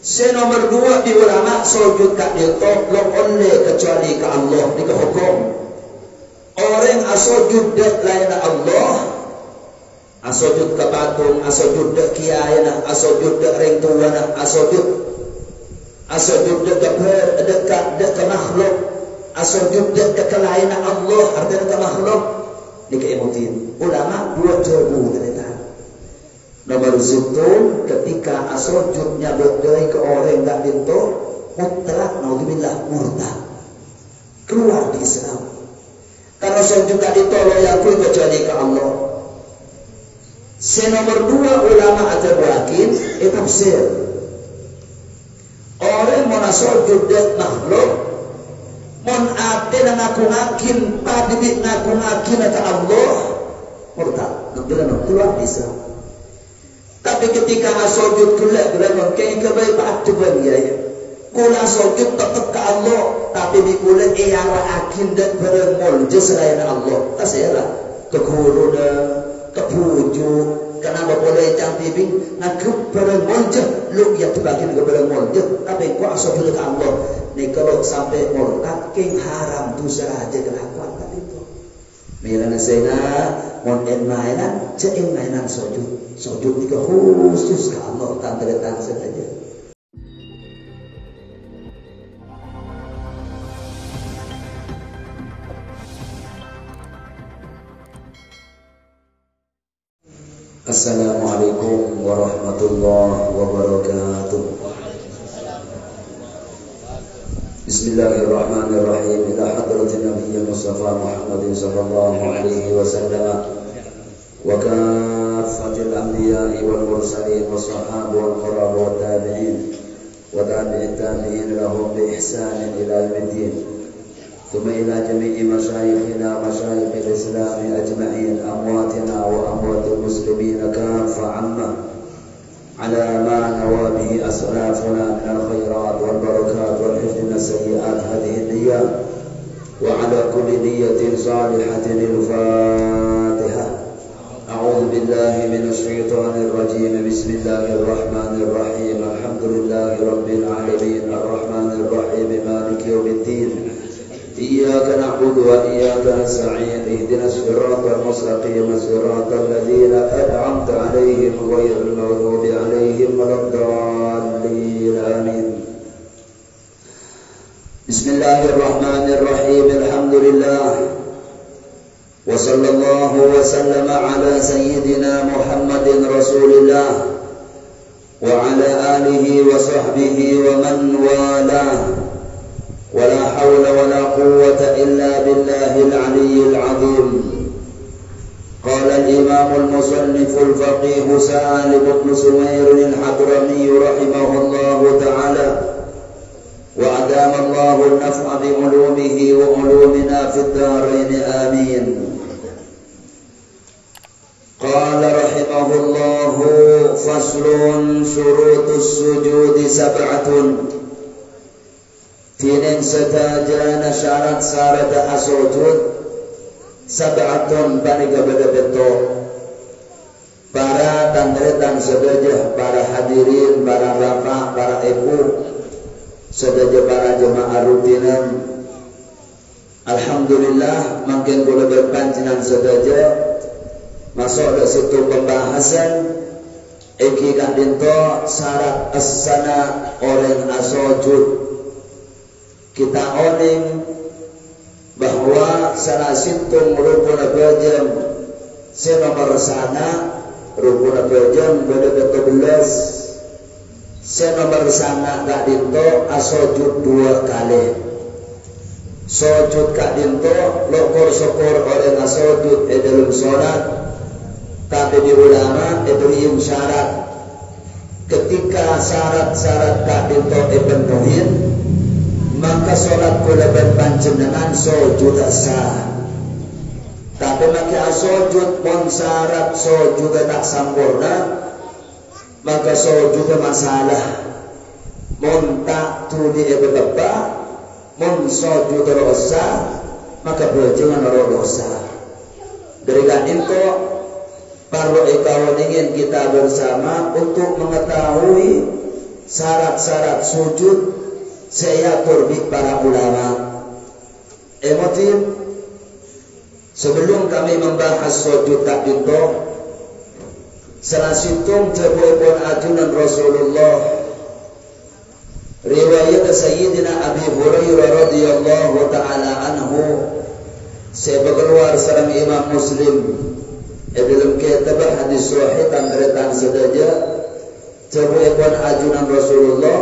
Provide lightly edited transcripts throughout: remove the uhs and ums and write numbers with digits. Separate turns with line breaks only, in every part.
Nomor dua di ulama sujud kat dia tok lo only kecuali ke Allah ni ke hukum. Orang asujud dak lain Allah, asujud ke patung, asujud dak kiai nah, asujud dak ring tua nah, asujud dak ke makhluk, asujud dak ke lain Allah, artinya ke makhluk ni ke emotin. Ulama dua jawabu kata. Nomor satu ketika asujudnya berdai ke orang tak dinto mutlak naudzubillah murtad keluar di Islam. Karena sujud tak ditolong yang kecuali ke Allah. Nomor dua ulama ada yakin tafsir. Orang mau sujud dak makhluk mon ate ngaku-ngakin padibik ngaku-ngakin ke Allah murtad. Keluar di Islam. Tapi ketika sujud kelak mungkin kebaik patuban ya. Kula sujud tetap ke Allah, tapi di kula yang akin dan beremol selain Allah. Tasyalah ke guru dah, ke pujuk. Kenapa boleh cantik ngaku beremol je, lu ya tebakin ke beremol je. Tapi kau sujud ke Allah. Ni kalau sampai murtad, king haram tu saja kelakuan tadi tu. Milana saya mon mainan, cek mainan sujud. Sujud itu khusus ke Allah tanpa datang saja. Assalamualaikum warahmatullahi wabarakatuh. Bismillahirrahmanirrahim. Ila hadratin Nabiy Mustafa Muhammadin sallallahu alaihi wasallam. وكافة الأنبياء والمرسلين والصحابة والقرابة والتابعين وتابع التابعين لهم بإحسان إلى يوم الدين ثم إلى جميع مشايخنا مشايخ الإسلام أجمعين أمواتنا وأموات المسلمين كافة عامة على ما نوى به أسلافنا من الخيرات والبركات والحفظ من السيئات هذه النيات وعلى كل نية صالحة الفاتحة. أعوذ بالله من الشيطان الرجيم. بسم الله الرحمن الرحيم. الحمد لله رب العالمين الرحمن الرحيم مالك يوم الدين. إياك نعبد وإياك نستعين. اهدنا الصراط المستقيم صراط الذين أنعمت عليهم غير المغضوب عليهم ولا الضالين آمين. بسم الله الرحمن الرحيم. الحمد لله وصلى الله وسلم على سيدنا محمد رسول الله وعلى آله وصحبه ومن والاه ولا حول ولا قوة إلا بالله العلي العظيم. قال الإمام المصنف الفقيه سالم بن سوير الحضرمي رحمه الله تعالى وأدام الله النفع بعلومه وعلومنا في الدارين آمين. قال رحمه الله فصل شروط السجود سبعة. Tinin setajana syarat-syarat asujud sab'atun bani kepada betul. Para tandretan sedajah, para hadirin, para bapak, para ibu, sedajah para jemaah rutinan. Alhamdulillah makin boleh berpancingan sedajah. Masuk ke situ pembahasan iki kak dinto syarat as-sana orang asujud. Kita oning bahwa salah situng rukun bajam nomor sana rukun bajam beda-beda 12 nomor sana kak dinto asujud 2 kali. Sujud kak dinto lokor sokor orang asujud dalam sholat. Tapi di ulama itu syarat. Ketika syarat-syarat tak dipenuhin, maka sholat kula berpanjenengan sujud sah. Tapi maka sujud pun syarat sujud tak sempurna, maka sujud masalah. Mun tak tuli ebeba, mun sujud dosa, maka berjangan dosa. Dari itu perlu ingin kita bersama untuk mengetahui syarat-syarat sujud saya turbi para ulama. Emotif sebelum kami membahas sujud tak itu, salah situng tebuipun ajunan Rasulullah riwayat Sayyidina Abi Hurairah radhiyallahu taala anhu sebagai sareng Imam Muslim dalam kitab hadis sahih tangretan sedaja tebuipun ajunan Rasulullah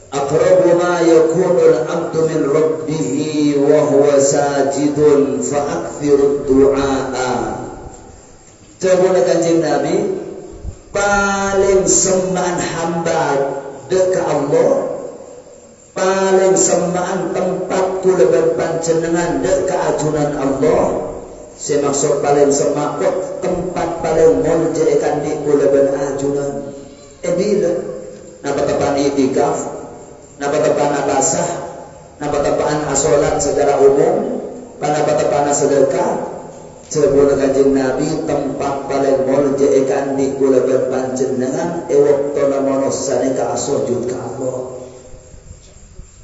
aqrabu ma yakunul abdu min rabbih wa huwa sajidun fa akthirud du'a. Tebuipun Kanjeng Nabi paling sembahan hamba dekat Allah, paling sembahan tempat kula berpanjenengan dekat ajunan Allah. Saya maksud paling semakut tempat paling moljekan di kula berajunan. Bila napa tepan itikaf, napa tepan abasah, napa tepan asolat secara umum, napa tepan sedekah. Sebelum Kanjeng Nabi tempat paling moljekan di kula berpanjenengan waktu namono sanika sujud ka Allah.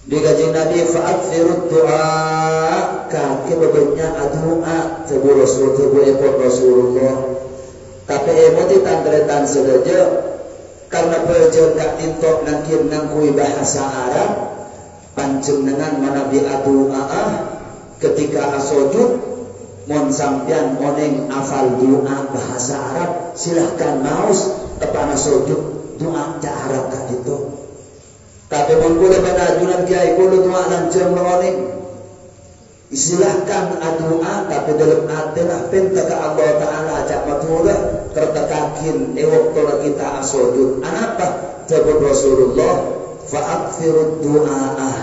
Di Kanjeng Nabi fa'akthirud du'a kaki bebenya doa tebu Rasul tebu ekor Rasulullah. Tapi emoti tantretan sedaja karena berjengkak tintok nangkin nangkui bahasa Arab panjenengan manabi doa ketika sujud mon sampean oneng afal doa bahasa Arab silahkan maus tepana sujud doa ca Arab ka ditu. Tapi mun kula banajunan kiai kula doa lanceng oneng silahkan doa tapi dalam atilah pinta ka Allah taala cak matulah tertekakin waktu kita sujud. Apa sebut Rasulullah fa'akthirud du'a.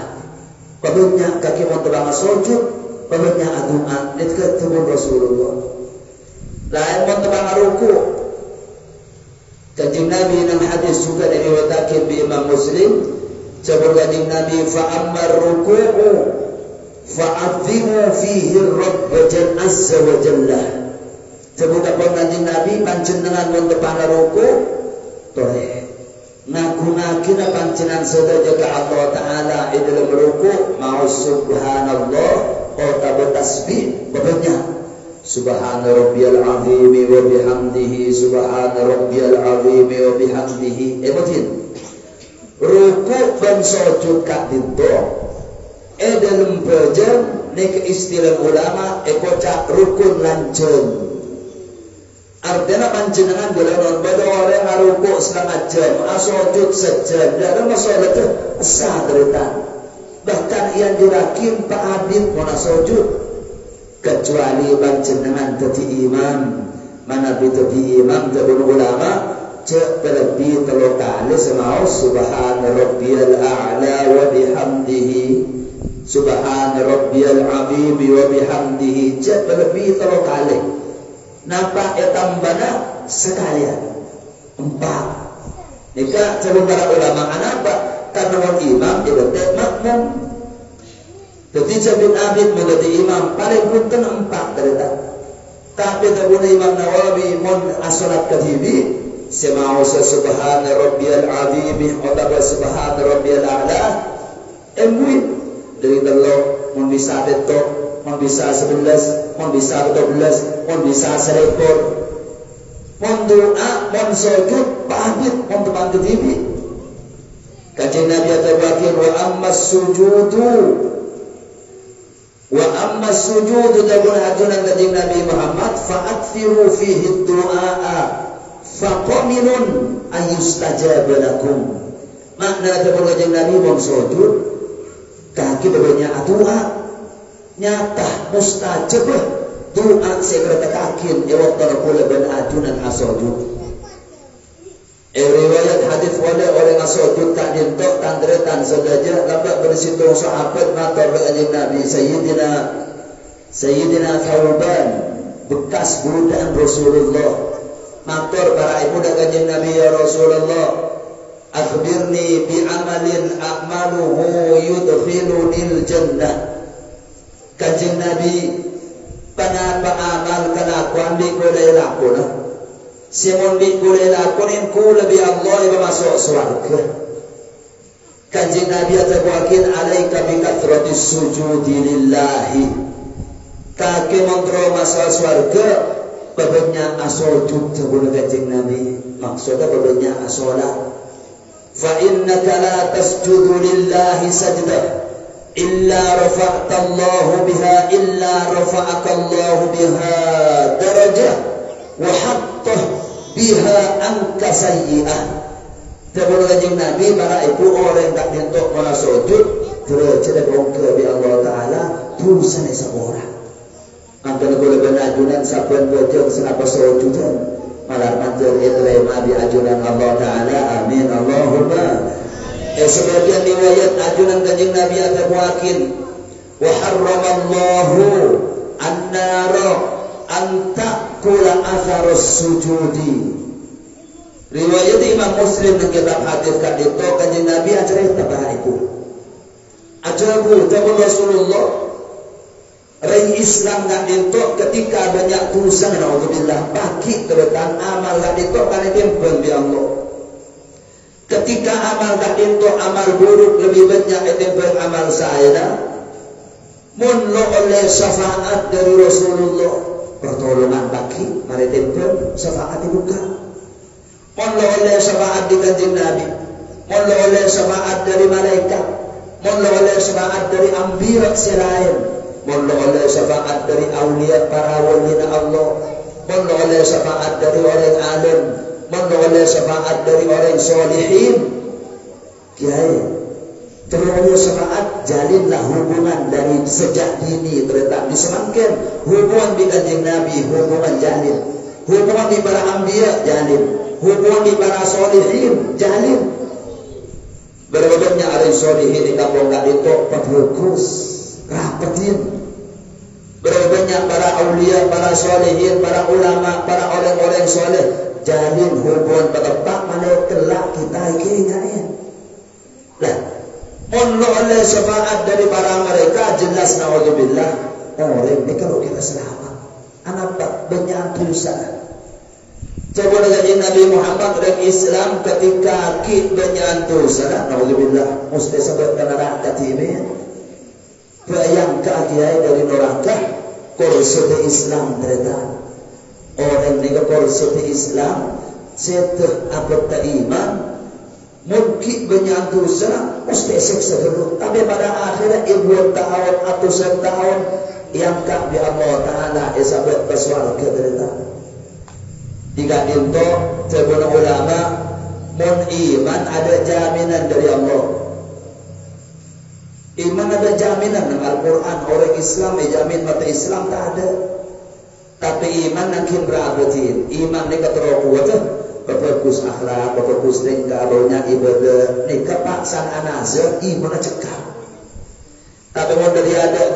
Pabutnya kaki mon tebang sujud pabutnya doa dekat sebut Rasulullah. Lain mon tebang ruku. Kanjeng Nabi dalam hadis juga diriwayatkan bi Imam Muslim sebut Kanjeng Nabi fa ammar ruku'u fa'adhimu fihi Rabb azza wa jalla. Sebut apa Kanjeng Nabi panjenengan mun tepana ruku toleh ngagunakina panjenengan sedaja ka Allah taala di dalam ruku mau subhanallah atau tasbih pokoknya subhana rabbiyal azim wa bihamdihi subhana rabbiyal azim wa bihamdihi. Emotin ruku dan sujud ka ditu dalam belajar nek istilah ulama kocak rukun lanjeng. Artinya panjenengan gelanon pada orang ngaruku setengah jam, sujud sejam, dan masalah itu sadaritan. Bahkan yang dirakim Pak Habib mau sujud kecuali panjenengan jadi imam, mana jadi imam jadi ulama cek lebih telur kali semau subhana rabbiyal a'la wa bihamdihi subhana rabbiyal azim wa bihamdihi cek lebih telur kali. Napa tambana sekalian 4. Nika sebelum para ulama kenapa? Karena orang imam tidak makmum. Jadi Jabir Abid menjadi imam paling punten 4 ternyata. Tapi tabuna Imam Nawawi mon asolat kadibi semau subhana rabbiyal azim atau subhana rabbiyal a'la embuit dari telo mon bisa betok mon bisa 11, mon bisa 12, mon bisa 1000, mon doa, mon sujud, pamit, mon teman ketibi. Kanjeng Nabi atabakin wa amma sujudu tabun ajunan kanjeng Nabi Muhammad fa'akthiru fihi du'a faqaminun ayustajaba lakum. Makna tabun kanjeng Nabi mon sujud kaki babanya doa nyata mustajab doa segera tekakin waktu kula ben ajunan asujud. Riwayat hadis wala orang asujud tak dintok tandretan sedaja labak bersitu sahabat matur kanjeng Nabi Sayyidina Thawban bekas budak Rasulullah matur para ibu dan kanjeng Nabi ya Rasulullah akhbirni bi amalin a'maluhu yudkhilunil jannah. Kanjeng Nabi panapa amal kelakuan di kulai lakuna simon di kulai lakunin ku lebih Allah iba masuk surga Kanjeng Nabi atabuakin alaika bi kathratis sujudi lillahi. Kake montro masal swarga babenya asojud sebelum kanjeng Nabi. Maksudnya babenya asolat. Fa innaka la tasjudu lillahi sajdah illa rafa'ta Allahu biha illa rafa'aka Allahu biha darajah wa hatta biha anka sayyi'ah. Sebelum kanjeng Nabi para ibu orang tak dientuk mana sujud derajat bongke bi Allah Taala tulisan seorang. Antara golongan ajunan saben bojong senapa sujudan malar mantul itrema di ajunan Allah Taala. Amin Allahumma. Sebagian riwayat ajunan kanjeng Nabi ada muakin wa harramallahu an-nara an ta'kula atharus sujudi. Riwayat Imam Muslim dan kitab hadis kadito kanjeng Nabi acara tabah itu. Ajabu tabah Rasulullah rai Islam kadito ketika banyak tulisan naudzubillah baki terutan amal kadito kana tempel di Allah. Ketika amal kadito amal buruk lebih banyak tempel amal saya. Mun lo oleh syafaat dari Rasulullah pertolongan baki mari tempel syafaat dibuka. Mohon oleh syafaat di kanjeng Nabi, mohon oleh syafaat dari malaikat, mohon oleh syafaat dari anbiya selain, mohon oleh syafaat dari aulia para wali Allah, mohon oleh syafaat dari orang alim, mohon oleh syafaat dari orang solihin. Kiai, terlalu syafaat jalinlah hubungan dari sejak dini terletak disemangkan hubungan di kanjeng Nabi, hubungan jalin, hubungan di para anbiya jalin. Hubungan di para solihin jalin. Berapa banyak ada solihin di kampung kadito bagus rapetin. Berapa banyak para aulia, para solihin, para ulama, para orang-orang soleh jalin hubungan petepak mana kelak kita ingatnya. Lah, mohon oleh syafaat dari para mereka jelas naudzubillah orang ini kalau kita selamat. Anak banyak dosa. Coba dengan Nabi Muhammad dan Islam ketika kita banyak dosa, naudzubillah, mesti sebut neraka timin. Bayang keagiai dari neraka, kursus Islam ternyata. Orang yang kursus Islam, setelah abad iman, mungkin banyak dosa, mesti seksa dulu. Tapi pada akhirnya ibu tahun atau setahun yang kak bi Allah Taala isabet bersuara ternyata. Jika itu sebuah ulama mun iman ada jaminan dari Allah. Iman ada jaminan dengan Al-Quran. Orang Islam jamin mata Islam tak ada. Tapi iman makin berabatin. Iman ni kata kuat berfokus akhlak, berfokus tingkah, banyak ibadah. Ni kepaksan anazir iman cekal. Tapi mun dari ada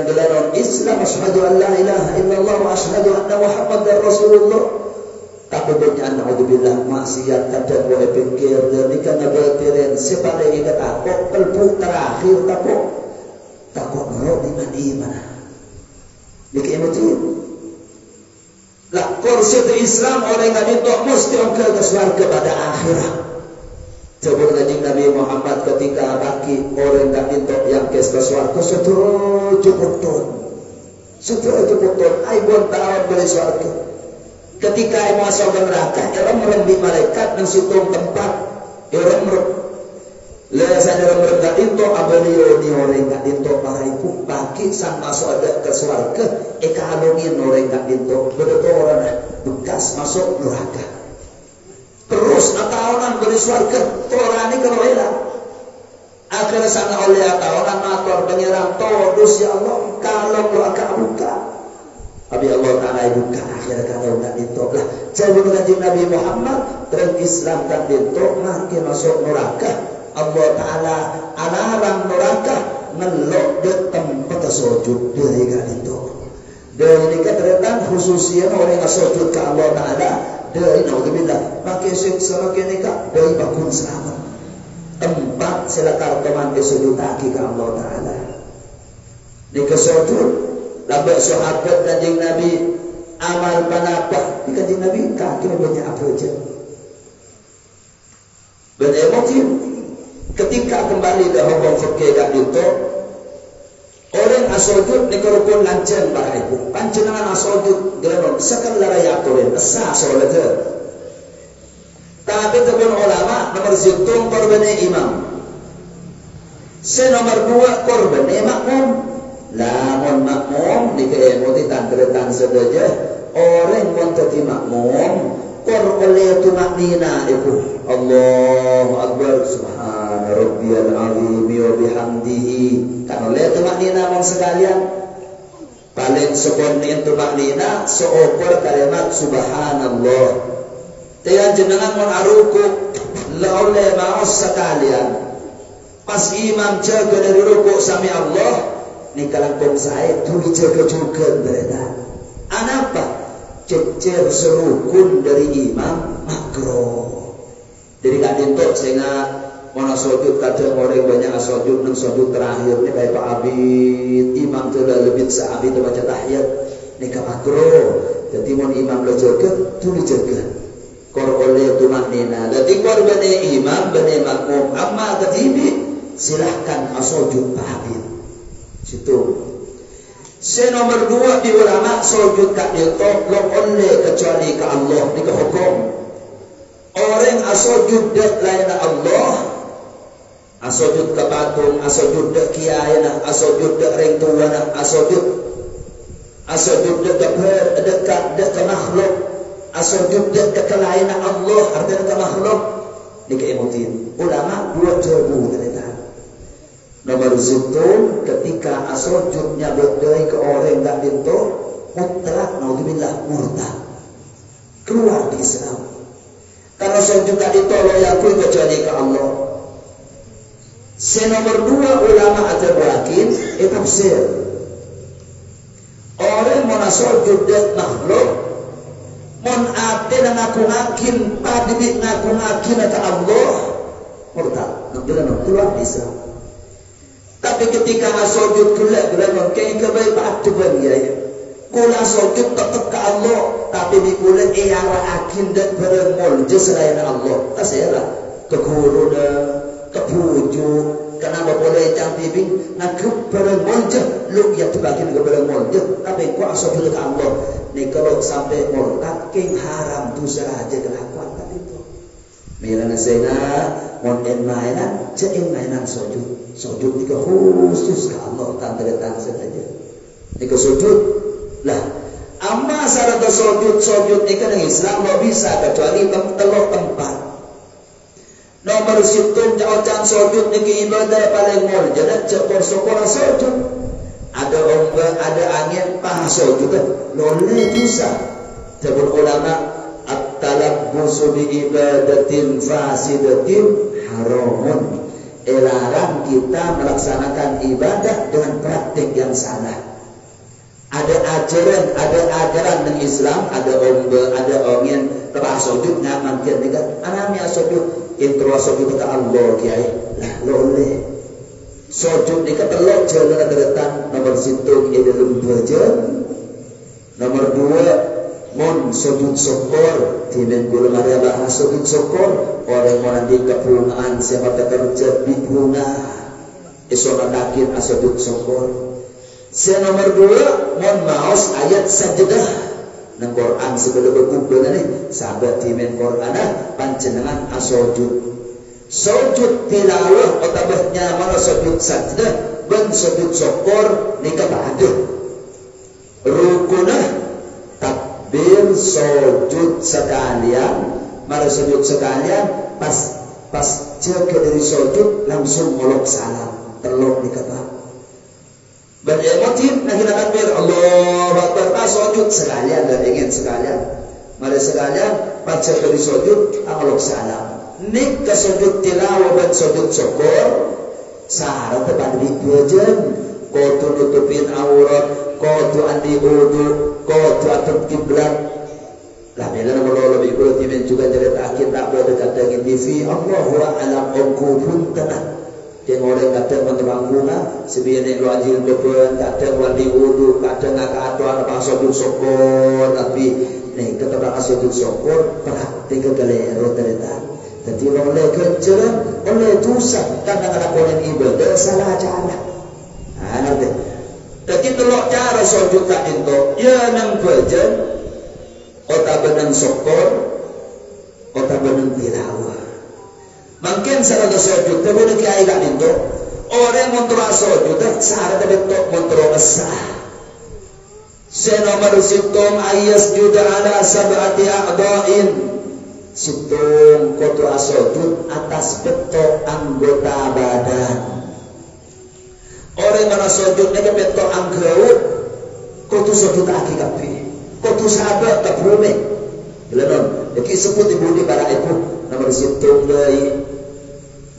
gelar Islam asyhadu an la ilaha illallah wa asyhadu anna Muhammadar Rasulullah. Tapi banyak naudzubillah maksiat kadang boleh pikir demikian bertiren sepale ingat takut pelpuk terakhir takut roh dengan iman. Dikemutin. Lah kursi Islam orang yang itu mesti ke surga pada akhirat. Coba kanjeng Nabi Muhammad ketika bagi orang yang itu yang ke surga setuju betul. Setuju betul. Aibon tahun beli surga. Ketika yang masuk ke neraka, orang merembi malaikat dan situng tempat, orang lesan orang merendah itu abeliau ni orang tak itu para ibu bagi sang masuk ada ke surga, alungin orang tak itu betul orang bekas masuk neraka. Terus atahunan beri surga, orang ini kalau hilang. Akhirnya sana oleh atahunan matur penyerang terus ya Allah kalau neraka buka. Tapi Allah Ta'ala buka akhirnya kalau tak ditok lah. Jadi kanjeng Nabi Muhammad terang Islam tak ditok makin masuk neraka. Allah Ta'ala alarang neraka ngelok di tempat sujud dari tak ditok. Dari keterangan khususnya orang yang sujud ke Allah Ta'ala dari naudzubillah makin siksa makin nikah dari bakun selamat. Tempat silakan teman disujud kaki ke Allah Ta'ala. Nikah sujud labak sahabat kanjeng Nabi amal panapa di kanjeng Nabi kaki banyak apa aja. Beremotif ketika ketika kembali ke hukum fikih dak itu orang asojud ni kerupun lanceng para ibu panjenengan asojud geron sekala raya aturin sah solat tapi tepun ulama nomor situng korbannya imam nomor 2 korbannya makmum lamun makmum ni keemoti tangkretan sedaja orang montati makmum kor oleh tumaknina ibu Allahu Akbar subhana rabbiyal azim wa bihamdihi kan oleh tumaknina mon sekalian paling seponin tumaknina seopor kalimat subhanallah tiang jenengan mon aruku la oleh maos sekalian pas imam jaga dari rukuk sami Allah ni kalangkong saya tuli jaga juga berada anapa cecer serukun dari imam makro jadi gak dintok sehingga mana sujud kadang orang banyak sujud nang sujud terakhir ni kayak Pak Abid imam tu dah lebih seabid baca tahiyat ni ka makro jadi mon imam lo jaga tu dijaga kor oleh tu maknina jadi kor bane imam bane makmum amma ketibi silahkan sujud Pak Abid situ. Nomor 2 di ulama sujud kak ditok lo oleh kecuali ke Allah ni ke hukum orang asujud dak lain Allah asujud ke patung asujud dak kiai nah asujud dak ring tua nah asujud dak ke makhluk asujud dak ke lain Allah artinya ke makhluk ni ke emotin ulama 2 jawabu ternyata nomor situ ketika asojudnya berdaya ke orang tak dinto mutlak naudzubillah murtad keluar di Islam kalau sujud tak ditolong yang kui kecuali ke Allah nomor 2 ulama ada berakin tafsir orang mau sujud dak makhluk mon ate dan ngaku-ngakin padibik ngaku-ngakin ke Allah murtad naudzubillah keluar di Islam. Tapi ketika sujud kula berapa kayak kebaik patuan ya. Kula sujud tetap ke Allah, tapi di kula iara akin dan beremol selain Allah. Tasyalah ke guru dah, ke pujuk, kenapa boleh cantik nak beremol je, lu ya tebakin ke beremol je. Tapi kau sujud ke Allah, ni kalau sampai murtad king haram tu saja kelakuan tadi tu. Milana sena mon mainan, jangan mainan sujud. Sujud ni khusus ke Allah tanpa datang saja. Ni sujud lah. Amma syarat sujud ni kan Islam tak bisa kecuali telok tempat. Nomor situ jauh sujud ni ibadah paling mul. Jadi syukur sujud. Ada ombak, ada angin, paha sujud kan. Loleh susah. Jabul ulama at-talabbusu bi ibadatin fasidatin haramun. Larang kita melaksanakan ibadah dengan praktik yang salah. Ada ajaran dengan Islam, ada ombe, ada angin, tempat sujud nyaman kian dekat. Anami sujud, intro sujud ke Allah kiai. Lah boleh. Sujud ni ketelok jalan keretan nomor situ ide lembajan. Nomor 2 mon sujud syukur timen gula maria bahas sujud syukur orang orang di kepungan siapa kerja di bunga esok nakin sujud syukur nomor 2 mon maos ayat sajadah nang Quran sebelum berkumpul ni sahabat timen Quran panjenengan sujud tilawah otabahnya mana sujud sajadah ben sujud syukur ni kepada rukunah bil sujud sekalian, mari sujud sekalian, pas jaga dari sujud langsung molok salam, telok dikata. Beremotif, nak kita takbir Allahu Akbar, pas sujud sekalian dan ingin sekalian, mari sekalian pas jaga dari sujud, molok salam. Nik ke sujud tilawah dan sujud syukur, syarat tepat di 2 jam, kau tutupin aurat, kau tu andi wudu. Kau tu atau kiblat lah bila nama Allah lebih kuat timen juga jadi akhir tak boleh kata di TV Allahu a'lam aku pun tenang jangan orang kata mentang bunga sebenarnya wajib depan kata wali wudu kata nak atau apa sujud syukur tapi ni kata sujud syukur praktik kelero ternyata Jadi oleh kerja, oleh dosa, kadang-kadang oleh ibadah salah cara. Nanti. Jadi telok cara sujud tak itu, ya nang bajan, otak benang sokor, otak benang tilawah. Mungkin salah sujud, tapi nak kiai tak itu, orang montra sujud, sahaja betul montra besar. Senomor situng ayas juda ala sab'ati a'da'in. Situng koto asojud atas betok anggota badan. Orang mana sojud nega betok anggaut koto sojud aki kapi. Koto sahabat tak bumi. Lenon, jadi sebut ibu di para ibu nomor situng dari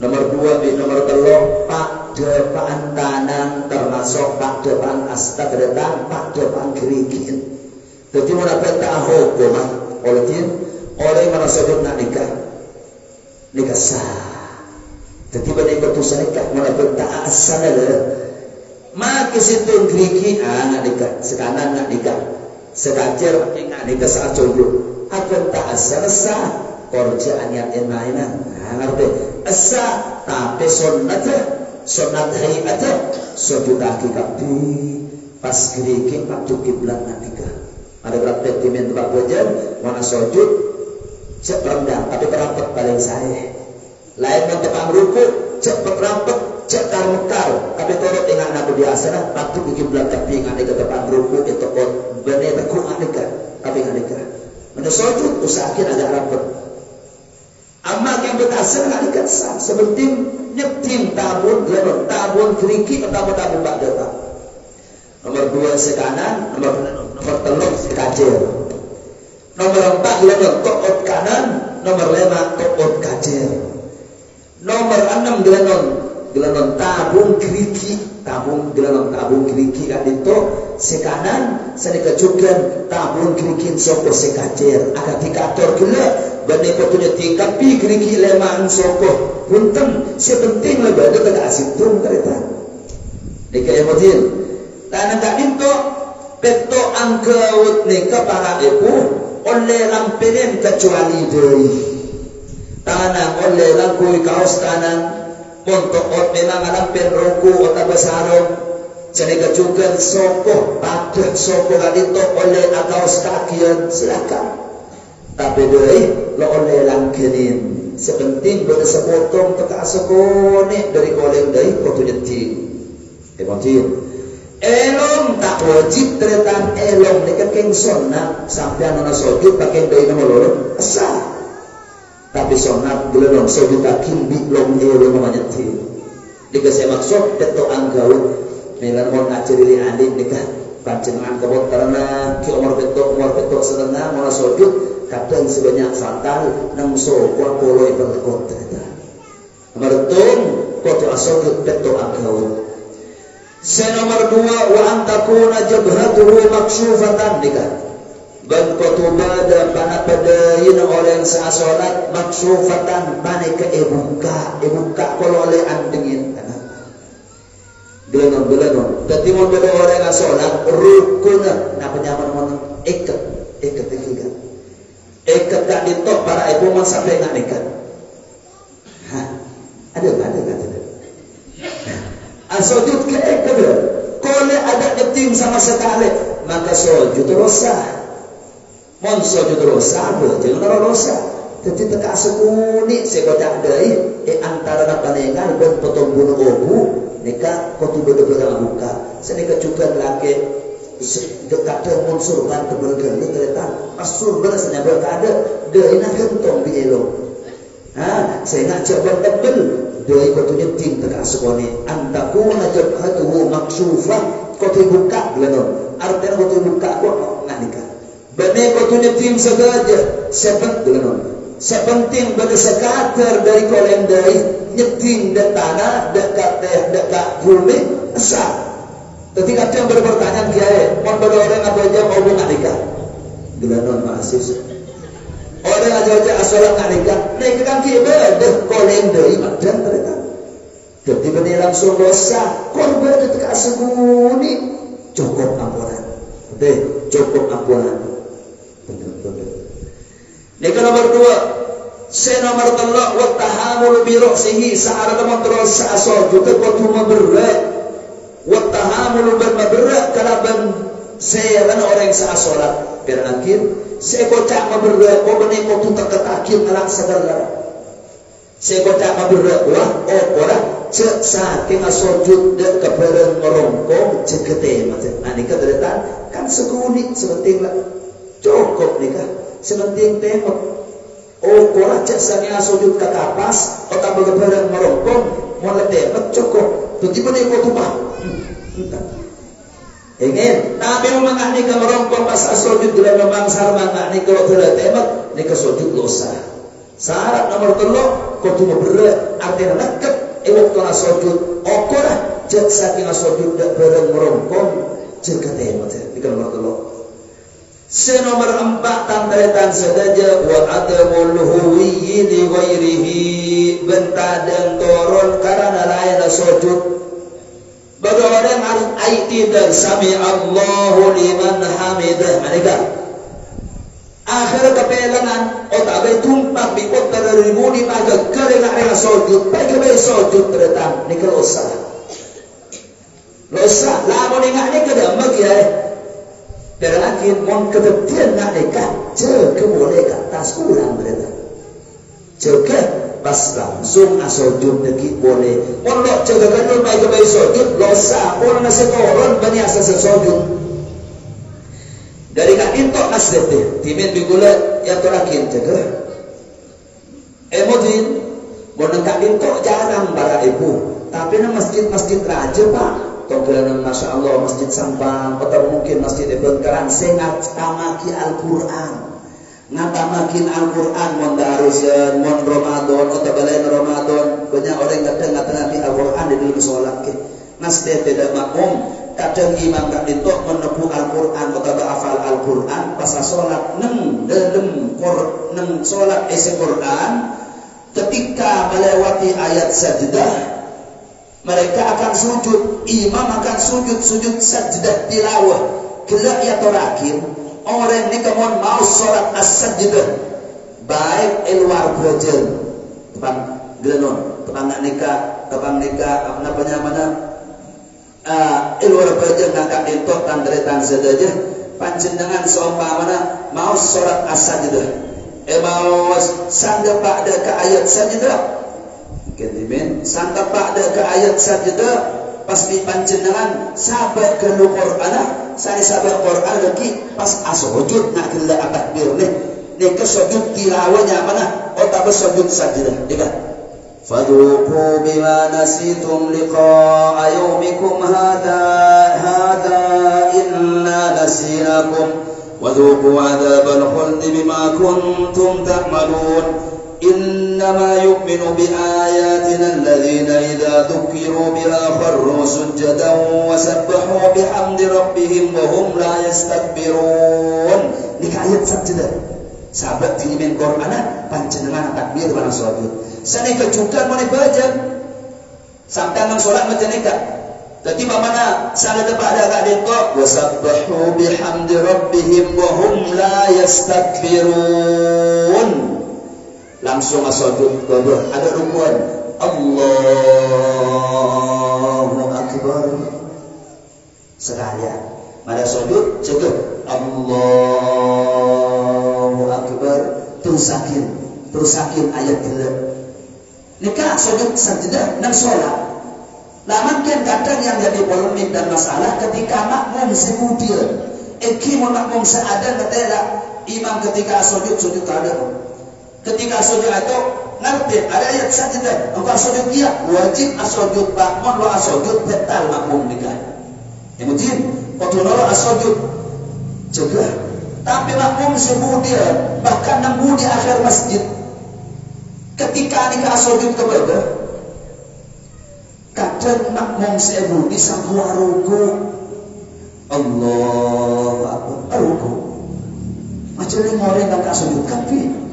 nomor 2 di nomor 3 pak depan tanang termasuk pak depan astagfirullahaladzim pak depan gerigin. Jadi mana beta hukum oleh tin orang mana sujud nak nikah sah. Jadi pada keputusan nikah mana beta asal ada. Maka situ gerigi nak nikah sekanan nak nikah sekacer nak nikah saat jodoh. Apa tak asal sah kerjaan yang enak-enak. Ngerti? Asa tapi sunat hari aja sujud kaki kapi pas gerigi padu kiblat nak nikah. Ada praktek di tempat wajan mana sujud cek rendah tapi terapat paling saya. Lain mentepang ruku cek terapat cek karmekar tapi turut ingat nabi biasa lah padu kiblat kapi ingat ke depan ruku itu kot bener teku nikah tapi nggak nikah. Mana sujud usahakan agak rapat. Amak yang berhasil nggak dikasih. Seperti nyetim tabun, tabun geriki atau tabun bak depan. Nomor 2 sekanan, nomor 3 sekajir. Nomor 4 lenon tokot kanan, nomor 5 tokot kajir. Nomor 6 gelenon tabung geriki, tabung geriki kan itu sekanan, sedikit juga tabung geriki soko sekajir. Agak dikator gelap. Bani petunya tingkat pi geriki lemaan soko punten sepenting lebaga tak asitung kereta nika emotin tanah tak dinto peto angkaut nika para ibu oleh lampirin kecuali dari tanah oleh langkui kaos tanah untuk ot memang lampir roku otak besarong senika juga soko padet soko kadito oleh kaos kakian silakan. Tapi dari lo oleh langkenin sepenting pada sepotong teka sekone dari koleng dari kotu nyeti emotin elong tak wajib teretan elong dekat keng sonat sampai anak sujud pakai dari nomor loro asal tapi sonat belum sujud takin di long elong nama nyeti dikasih maksud teto anggaut melan mau ngaciri adik nikah pancengan kebot karena ki umur betok setengah mau sujud kadang sebanyak santal nang sokwa polo ibarat ternyata mertun koto asal beto angkau. Nomor 2 wa antakuna jabhatuhu maksyufatan nikah dan koto bada panak badain oleh saasolat maksyufatan panik ke ibuka kalau oleh andengin gelenon dadi mon beda orang asolat rukun na penyaman ikat tiga ikat tak ditok para ibu mau sampai nak nikah. Ada. Asojud ke ikat kalau ada nyetim sama sekali maka sojud dosa. Mon sojud dosa jangan dosa. Jadi teka sekuni sekotak dari antara napanengan dan potong bunuh obu nikah kotu beda-beda buka. Senika juga laki dekat dengan surban terbelakang ini terletak asur berasanya berkada dari nak gentong di elok. Saya nak coba tebel dari kotunya tim teka sekoni antaku najab hatuhu maksufah kotu buka gelenon artinya kotu buka kok nggak nikah. Benih kotunya tim segaja sebab gelenon sepenting bagi sekater dari kolem dari nyetim dan tanah dekat bumi asal. Ketika dia berpertanyaan kiai, mau pada orang apa aja mau nak nikah? Gelanon mahasiswa. Orang aja asolat nak nikah, kan kiai beda koleng dari badan mereka. Jadi benih langsung dosa, korban itu kaseguni cukup ampunan. Cukup ampunan. Nikah nomor 2 Senomor telok wa tahamul bi ra'sihi sa'ara terus sa'asujud kudu maberat wa tahamul bil maberat kalaban seyan orang sa'asolat pirakin sekocak maberat ko bani ko tutak ketakil alang sadar sekocak maberat wah ora cek saking asujud dek kebareng merongkong cekete macam anika deretan kan sekuni sementing lah cukup nikah sementing tembok. Oh, kolah cek saking asujud ke kapas, atau kebareng merongkong, mau ledepet cukup. Tiba-tiba dia kau tumpah. Ingin, tapi memang ni ke merongkong pas asujud bila memang sarman ni kalau terletemet, ni ke sujud dosa. Syarat nomor 3, kau tumpah berat, artinya dekat. Waktu asujud, oh kolah cek saking asujud kebareng merongkong, cek ketemet. Ini nomor 3. Senomor 4 tantretan sedaja wa adamul huwiyyi li ghairihi bentadan toron karena lain sujud bagaimana harus aitidal sami Allahu liman hamidah mereka akhir kepelangan otak bay tumpak bikot terrimuni maga kare nak sujud baik bay sujud teretang ni kelosa lamun ingat ni kada magi Terakhir mon kedetian nak dekat, jaga boleh kat atas ulang berita. Jaga pas langsung asujud deki boleh. Mon lo jaga kan baik baik sujud, losa pun nasi koron bani asas sujud. Dari kat intok nasdete, timin bigula yang terakhir jaga. Emodin, mon kat intok jarang bara ibu, tapi na masjid raja pak. Tongkilan Masya Allah masjid Sampang atau mungkin masjid Ibn Karan sengat tamaki Al-Quran ngatamakin Al-Quran mon darusan mon Ramadan atau balain Ramadan banyak orang kadang ngatamaki Al-Quran di dalam sholat ke nasdeh tidak makmum kadang imam kak ditok menepu Al-Quran atau hafal Al-Quran pas sholat neng sholat isi Quran ketika melewati ayat sajdah mereka akan sujud, imam akan sujud sajdah tilawah. Kelak ya terakhir, orang ni kemon mau solat as-sajdah, baik luar belajar, tepang gelenon, tepang nikah, apa namanya, luar belajar ngakak intok tandretan sedajah, panjenengan seumpamana mau solat as-sajdah, mau sanggup pada ke ayat sajdah. Ketimin sangka pada ke ayat sajdah pas di panjenengan sahabat ke Quran saya sahabat Quran lagi pas asujud nak kela takbir ni ke sujud tilawahnya mana otak bersujud sajdah dia fadhuqu bima nasitum liqa'a yawmikum hadha inna nasinakum wadhuqu adabal khuldi bima kuntum ta'malun إنما يؤمن بآياتنا الذين إذا ذكروا بها خروا سجدا وسبحوا بحمد ربهم وهم لا يستكبرون. Ini ayat sajdah. Sahabat dilimin Quran panjenengan takbir pada sujud. Sanika juga mau baca. Sampai nang salat macam nika. Jadi mana salat pada kak detok wasabbahu bihamdi rabbihim wa hum la yastakbirun. Langsung asujud kubur ada rukun Allahu Akbar sekalian pada sujud cukup Allahu Akbar terusakin ayat gelap nikah sujud sajdah dan sholat laman kan kadang yang jadi polemik dan masalah ketika makmum semudia makmum seadan ketela imam ketika sujud ada ketika sujud itu ngerti ada ayat sajdah engkau sujud dia wajib asujud makmum lo asujud betal makmum nikah kemudian waktu lo asujud juga tapi makmum sebut dia bahkan nemu di akhir masjid ketika nikah asujud kepada kadang makmum sebut di sebuah ruku Allah Akbar ruku macam ni orang yang tak sujud kapi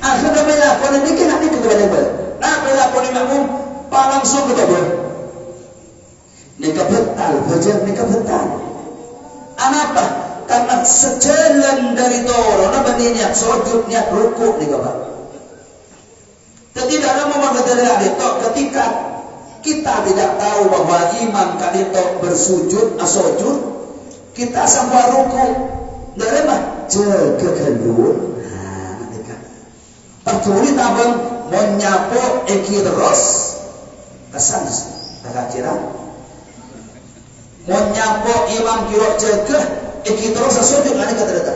akhirnya melakon ini kena di kebenaran. Nah melakon ini makmum langsung ke bawah. Nikah betal, belajar nikah betal. Kenapa? Karena sejalan dari Torah, Bani kami niat sujud, niat rukuk nih Bapak. Tidak ada memang itu ketika kita tidak tahu bahwa imam kadito bersujud, asujud, kita sampai rukuk. Dari mah jaga kendul. Nah, ketika tertulis tabang menyapo eki terus kesan agak kira menyapo imam kiro jaga eki terus asujud ada kata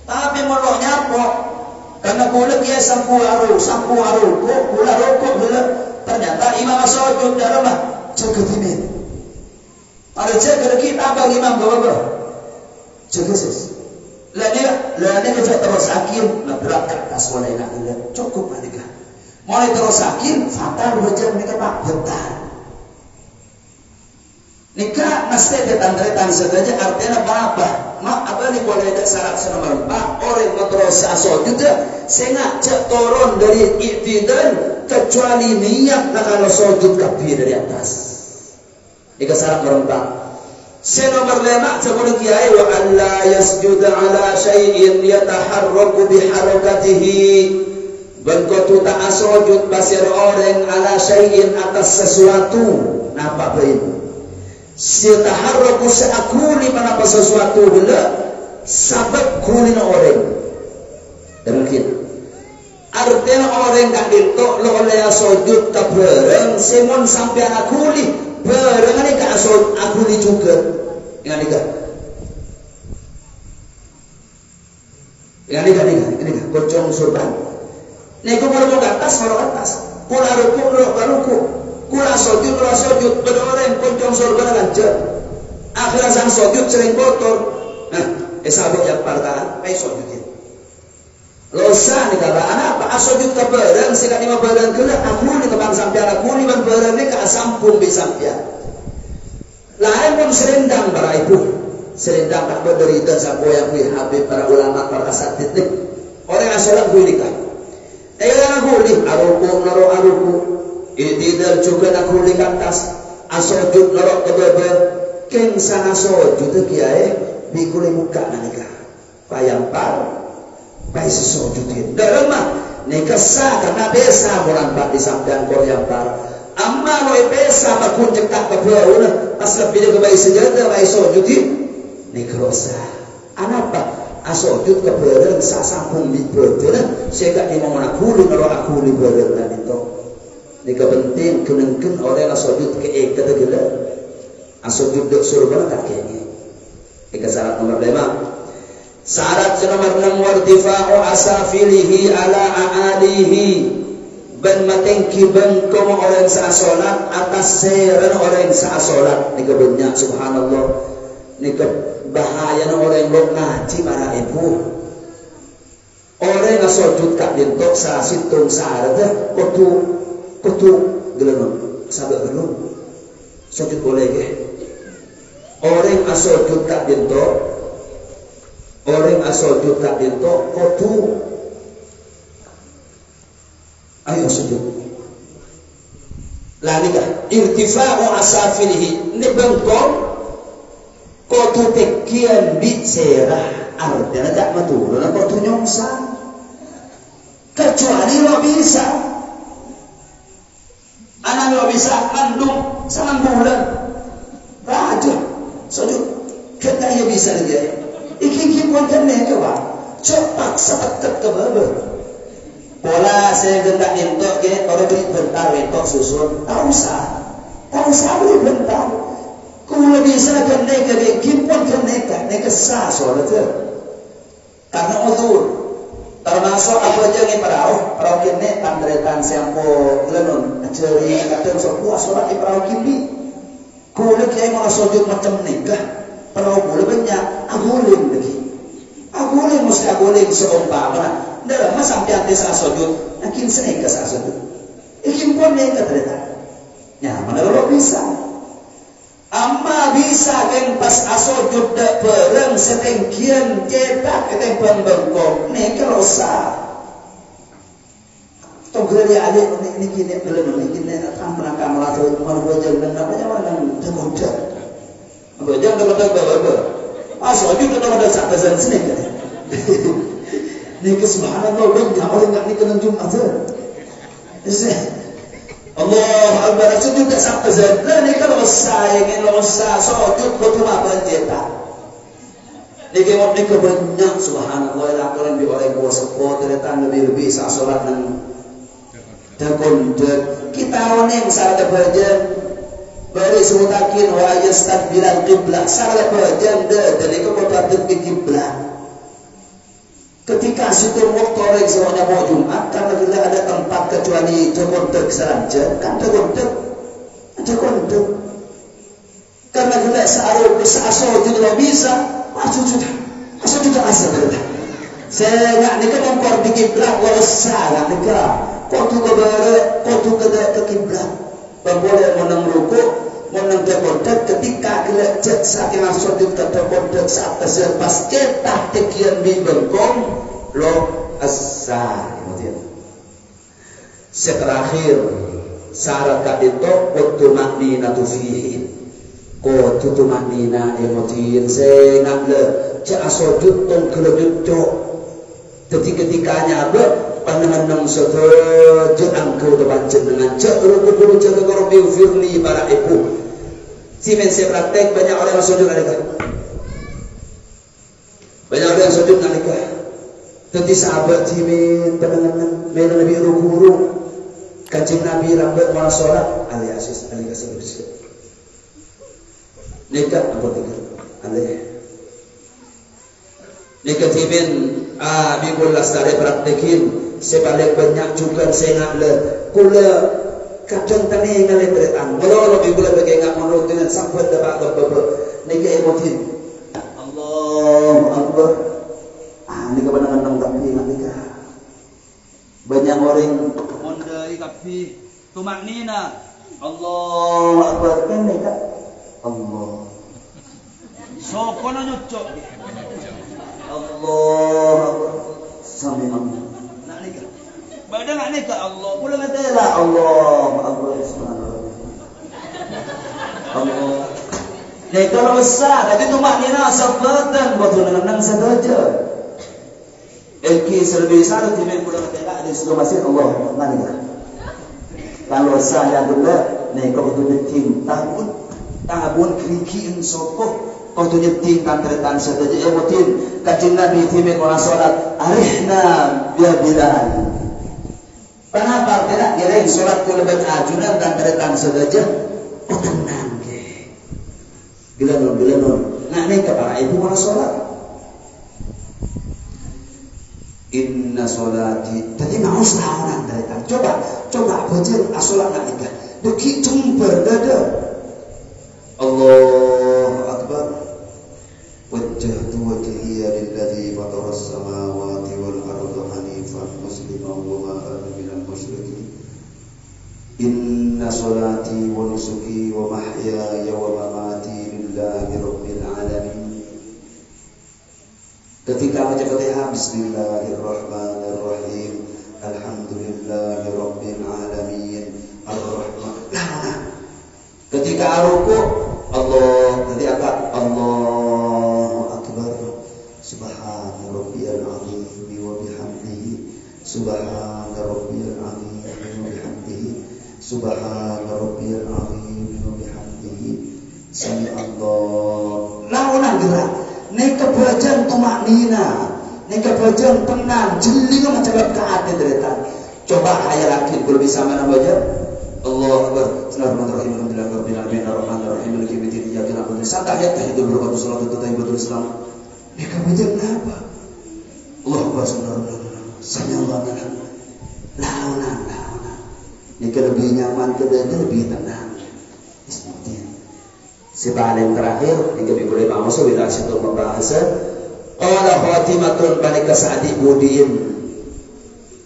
tapi mau nyapo karena kulit dia sampu aru kok kula rokok dulu ternyata imam asujud dalam mah jaga timin ada jaga kita bang imam gak jaga sis Lani kerja terus sakit, nabrak ke atas mulai nak lihat cukup mereka. Mulai terus sakit, fatal berjalan mereka pak betar. Nikah nasti detan saja artinya apa? Mak apa nih boleh ada syarat senomor 4 orang yang terus asal juga, saya ngajak turun dari iktidal kecuali niat nak kalau sujud kaki dari atas. Nikah syarat nomor 4. Nomor 5 sebelum kiai wa alla yasjuda ala syai'in yataharraku biharakatihi bengkotu tak asujud pasir orang ala syai'in atas sesuatu napa baik yataharraku seakuli mana sesuatu bila sabab kulina orang demikian artinya orang tak ditok lo oleh asujud tak bereng simon sampai akuli bereng ini ke asujud akuli juga Ingat nikah, kocong surban. Nego mau ke atas, kula ruku, kula sujud, berorang kocong surban lanjut. Akhirnya sang sujud sering kotor. Nah, sabuk yang partaan, pay sujudin. Losa nih kata anak apa asujud ke barang, sekat lima barang kena aku nih ke bang sampian aku nih bang barang nih ke asampun di sampian. Lain pun serendang para ibu, serendang tak berderita sampo yang kui habib para ulama para asatid orang yang sholat kui nikah. Aku nih aruku, itidal juga aku nih atas asujud narok ke bawah, keng sana sujud kiai bikuli muka nikah, payampar, baik sesujudin. Dalam mah nikah sah karena besa mulambat di sampian koryapar. Amma lo pesa bakun cekak ke bawah pas lebih ke bayi sejadah bayi sujudin nekrosa anapa asujud ke bawah sasampung di bawah saya gak dimau akuli kalau akuli bawah dan itu nika penting kenengken orang asujud ke eka tegala asujud dek surban tak kayaknya ika syarat nomor 5 syarat nomor 6 wartifa'u asafilihi ala a'alihi ban matengki ban komo orang sa salat atas seran orang sa salat ni kebenyak subhanallah ni bahaya orang lo ngaji para ibu orang nga sujud kak dintok sa situng sa arada kutu geleno sabar dulu sujud boleh ke orang asujud kak dintok kutu ayo sujud. Lani kah irtifa'u asafilihi ni bengkong kotu tekian bicerah artinya tak maturun apa tu nyongsan kecuali lo bisa anak lo bisa mandung sama bulan raja sujud kita ya bisa dia iki pun kena ke pak cepat sepetet ke bawah pola saya gendak entok ke orang beri bentar entok susun tak usah beri bentar kula bisa kena ke gimpun kena ke sah solat karena uzur termasuk apa aja yang perahu kini tandretan siampo lenun ceri kata sepuas solat di perahu kini kula kiai mau sujud macam nikah perahu boleh banyak aguling lagi aguling mesti aguling seumpama dalam masa sampai antes asujud, akin seneka asujud. Ikin pun neka ternyata. Ya, mana lo bisa? Amma bisa kan pas asujud dak perang setengkian cetak keteng pembengkok neka rosa. Togel ya ada ini kini belum ini kini akan merangkak melatih mana belajar dan namanya mana demoda. Belajar demoda bawa. Asujud demoda sampai seneka. Niki subhanallah banyak orang nak nikah dengan Jumat tu. Allah Akbar sujud tak sampai zat. Ni kalau saya ingin losa sujud betul apa cetak. Niki mau nikah banyak subhanallah laporan di orang gua support ternyata lebih saat solat nang tekun kita oneng saat berjam bari sutakin wa yastaqbilal qiblah saat berjam dari kota kiblat. Ketika situ waktu semuanya mau Jumat karena tidak ada tempat kecuali cekontek saja kan cekontek karena tidak searah asal tidak bisa masuk juga asal tidak saya nggak nikah mengkor di kiblat walau nikah kau ke kiblat boleh menang ruku menang cekontek ketika kita cek saking asal di cekontek saat pas cetak tekian bibengkong lo asar kemudian terakhir syarat kadito waktu maknina tufihi ko tutu maknina emotin saya ngamle cek asal jutong kelejutong ketikanya apa pandangan nang setuju angkau depan dengan cek ruku cek korobi firli para ibu simen saya praktek banyak orang yang sujud nikah banyak orang yang sujud nikah tentu sahabat simen pandangan mena nabi ruku kancing nabi rambut mana sholat ali asis ali kasih nikah apa tinggal ali nikah simen bikul lastari praktekin sebalik banyak juga saya ngale kula kadang tani ngale beretan kalau lebih kula bagai ngak menurut dengan sahabat dapat beberapa nikah emotin Allahu Akbar nikah pandangan nang kapi nikah banyak orang mondai kapi tumak nina Allahu Akbar kan nikah Allah sopo na nyocok Allah Akbar sami Allah nak nikah badan nak nikah Allah pula katalah Allah Akbar subhanallah Allah nikah besar tapi tumak nina sabatan betul nang saja Elki selebih besar timen pula katalah di seluruh masjid Allah nikah kalau saya dulu nikah betul tim tahun krikiin sokoh kau tu nyeting kanteretan saja emotin kajing Nabi timen orang solat arihna biar Bilal kenapa tidak kira solat tu lebih ajunan kanteretan saja tenang ke bilang nak ni kepada ibu orang solat inna solati tadi mau selawan kanteretan coba baca asolat nak nikah deki jumper dada Allahu Akbar wajjahtu wajhiya lilladzi fatara as-samawati wal arda hanifan musliman wa ma ana minal musyrikin inna salati wa nusuki wa mahyaya wa mamati lillahi rabbil alamin ketika baca Fatihah bismillahirrahmanirrahim alhamdulillahi rabbil alamin ar-rahman ketika ruku Allah nanti akan Allahu Akbar subhana rabbiyal azim wa bihamdihi subhana rabbiyal azim wa bihamdihi subhana rabbiyal azim wa bihamdihi sami Allah lawan gerak nek kebajan tumak nina nek kebajan tenang jeli macam kaat deretan coba hayal yakin belum bisa mana baca Allah Akbar Bismillahirrahmanirrahim Alhamdulillahirabbil alamin arrahmanirrahim maliki yaumiddin iyyaka na'budu wa iyyaka nasta'in ihdinas siratal mustaqim siratal ladzina mereka baca apa Allah Akbar Subhanallah launan ini lebih nyaman kedua lebih tenang istilahnya sebaliknya terakhir jika boleh masuk bila situ pembahasan qala khatimatun banika sa'di budin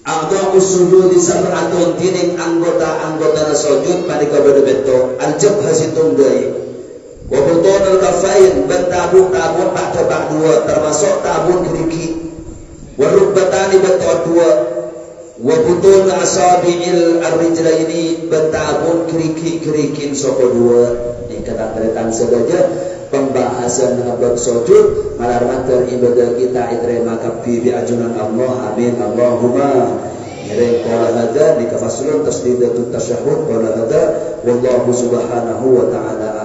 A'dha'u sujudi sab'atun tining anggota sujud pada kepada beto al-jabha situng deui wa butunul kafain ban tabung pada dua termasuk tabung keriki wa rukbatani beto dua wa butun asabi'il ar-rijlaini ban tabung keriki-kerikin soko dua ini kata-kata saja pembahasan bab sujud malar mantar ibadah kita iterima kabeh bi ajunan Allah amin Allahumma Ngiring qala hadza bi kafaslun tasdidatut tasyahhud qala hadza wallahu subhanahu wa ta'ala